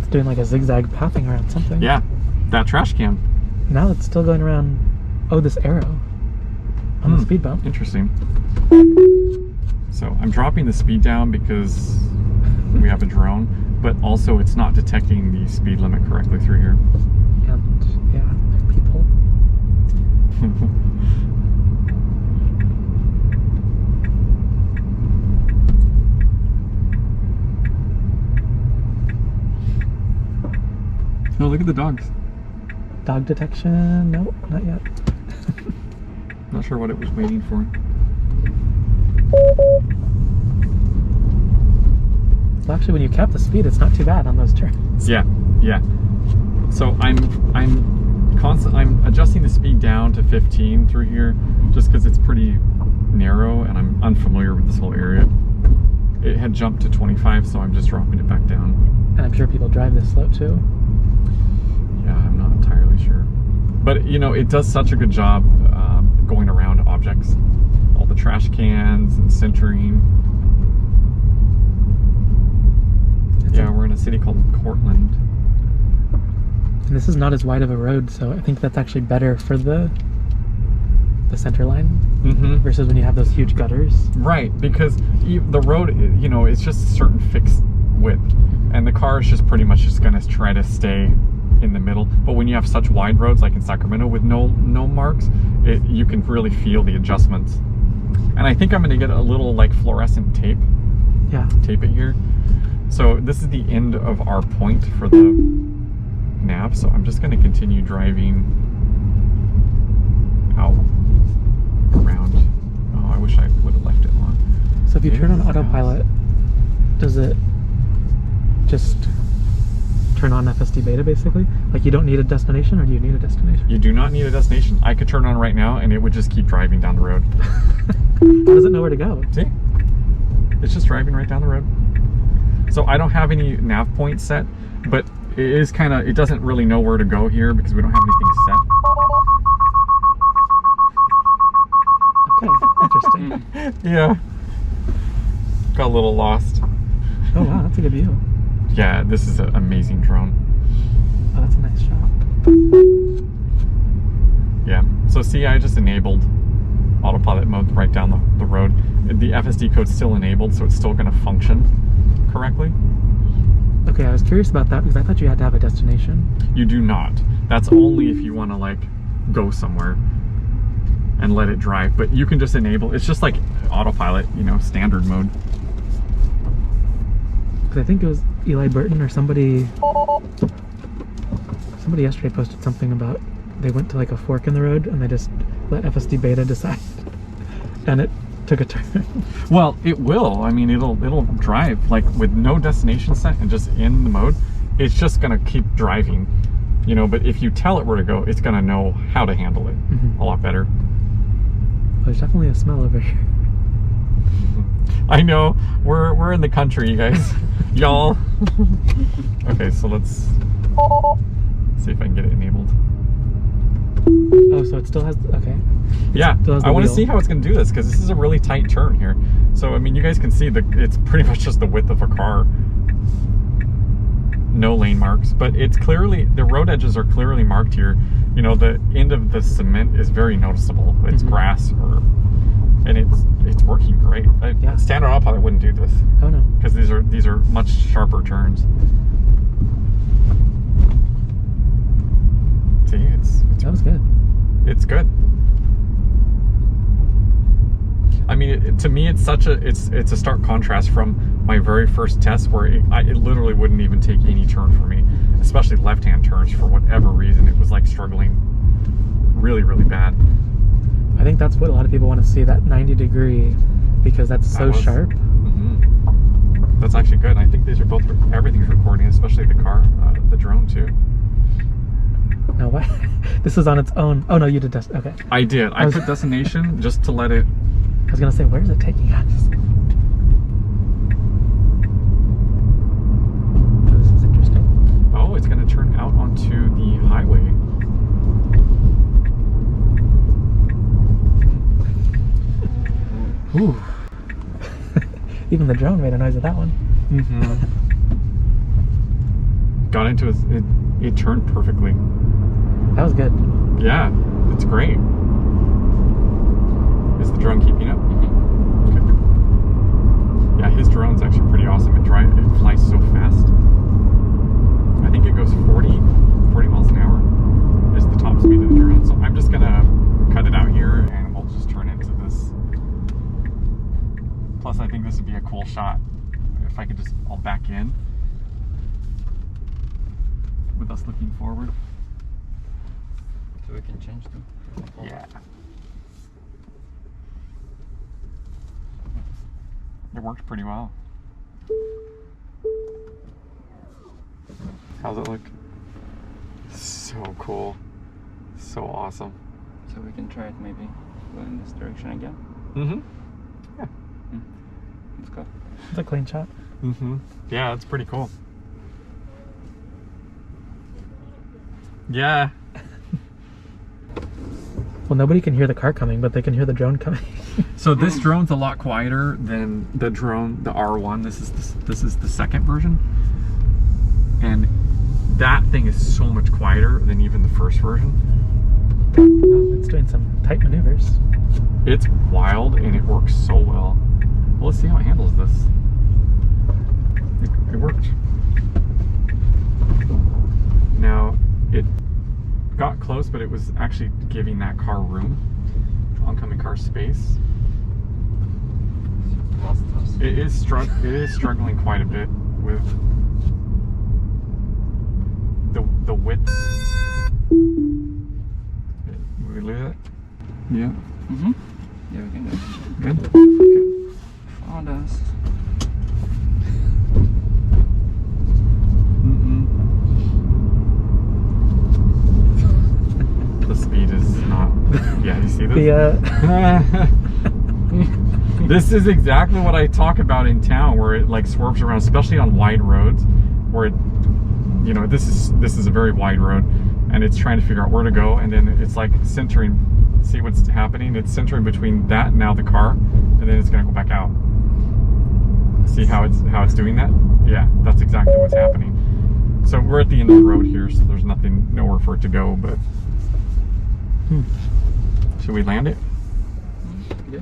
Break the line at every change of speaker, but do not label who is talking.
It's doing like a zigzag pathing around something.
Yeah, that trash can.
Now it's still going around, oh, this arrow on the speed bump.
Interesting. So I'm dropping the speed down because we have a drone, but also it's not detecting the speed limit correctly through here.
And yeah, there are people.
No, look at the dogs.
Dog detection? Nope, not yet.
Not sure what it was waiting for.
So actually, when you cap the speed, it's not too bad on those turns.
Yeah, yeah. So I'm adjusting the speed down to 15 through here, just because it's pretty narrow and I'm unfamiliar with this whole area. It had jumped to 25, so I'm just dropping it back down.
And I'm sure people drive this slow too.
Yeah, I'm not entirely sure. But, you know, it does such a good job going around objects. All the trash cans and centering. Yeah, we're in a city called Courtland.
And this is not as wide of a road, so I think that's actually better for the center line versus when you have those huge gutters.
Right, because the road, you know, it's just a certain fixed width. And the car is just pretty much just going to try to stay in the middle. But when you have such wide roads like in Sacramento with no marks, you can really feel the adjustments. And I think I'm going to get a little like fluorescent tape.
Yeah.
Tape it here. So this is the end of our point for the nav. So I'm just going to continue driving out around. Oh, I wish I would have left it on.
So if you turn on autopilot, does it just turn on FSDBETA basically? Like you don't need a destination, or do you need a destination?
You do not need a destination. I could turn on right now and it would just keep driving down the road.
How does it know where to go?
See? It's just driving right down the road. So I don't have any nav points set, but it is kind of, it doesn't really know where to go here because we don't have anything set.
Okay, interesting.
Yeah. Got a little lost.
Oh wow, that's a good view.
Yeah, this is an amazing drone.
Oh, that's a nice shot.
Yeah, so see, I just enabled autopilot mode right down the road. The FSD code's still enabled, so it's still going to function correctly.
Okay, I was curious about that because I thought you had to have a destination.
You do not. That's only if you want to like go somewhere and let it drive, but you can just enable, it's just like autopilot, you know, standard mode.
Because I think it was Eli Burton or somebody yesterday posted something about they went to like a fork in the road and they just let FSDBETA decide and it took a turn.
Well, it will. I mean, it'll drive like with no destination set and just in the mode. It's just gonna keep driving, you know. But if you tell it where to go, it's gonna know how to handle it a lot better.
There's definitely a smell over here.
I know. We're in the country, you guys. Y'all. Okay, so let's see if I can get it enabled.
Oh, so it still has, okay.
Yeah, I want to see how it's going to do this because this is a really tight turn here. So, I mean, you guys can see it's pretty much just the width of a car. No lane marks, but it's clearly, the road edges are clearly marked here. You know, the end of the cement is very noticeable. It's grass, and it's working great. Standard autopilot wouldn't do this.
Oh no.
Because these are much sharper turns. See,
that was good.
It's good. I mean, to me, it's a stark contrast from my very first test where it literally wouldn't even take any turn for me, especially left-hand turns for whatever reason. It was like struggling really, really bad.
I think that's what a lot of people want to see, that 90 degree, because that's so sharp.
That's actually good. I think these are both, everything's recording, especially the car, the drone too.
No, what? This is on its own. Oh no, you did this. Okay.
I did. I put destination just to let it.
I was gonna say, where is it taking us? Oh, this is interesting.
Oh, it's gonna turn out onto the highway.
Ooh. Even the drone made a noise at that one.
got into it turned perfectly.
That was good.
Yeah, it's great. Is the drone keeping up? Okay. Yeah, his drone's actually pretty awesome. It flies so fast. I think it goes 40 miles an hour is the top speed of the drone. So I'm just gonna cut it out here and we'll just turn into this. Plus I think this would be a cool shot if I could just, I'll back in with us looking forward.
So we can change them.
Yeah. It worked pretty well. How's it look? So cool. So awesome.
So we can try it maybe go in this direction again.
Mm-hmm. Yeah.
Let's go.
It's a clean shot.
Mm-hmm. Yeah, that's pretty cool. Yeah.
Well, nobody can hear the car coming, but they can hear the drone coming.
So this drone's a lot quieter than the drone, the R1. This is the second version, and that thing is so much quieter than even the first version.
It's doing some tight maneuvers.
It's wild and it works so well. Well, let's see how it handles this. It worked. Now it got close, but it was actually giving that car room, oncoming car space. It is struggling quite a bit with the width. We lose it? Yeah.
Mm-hmm. Yeah, we can do it.
Good.
Found us.
The speed is not. Yeah, you see this? This is exactly what I talk about in town, where it like swerves around, especially on wide roads, where it, you know, this is a very wide road, and it's trying to figure out where to go, and then it's like centering. See what's happening? It's centering between that and now the car, and then it's gonna go back out. See how it's doing that? Yeah, that's exactly what's happening. So we're at the end of the road here, so there's nowhere for it to go, but should we land it?
Yeah.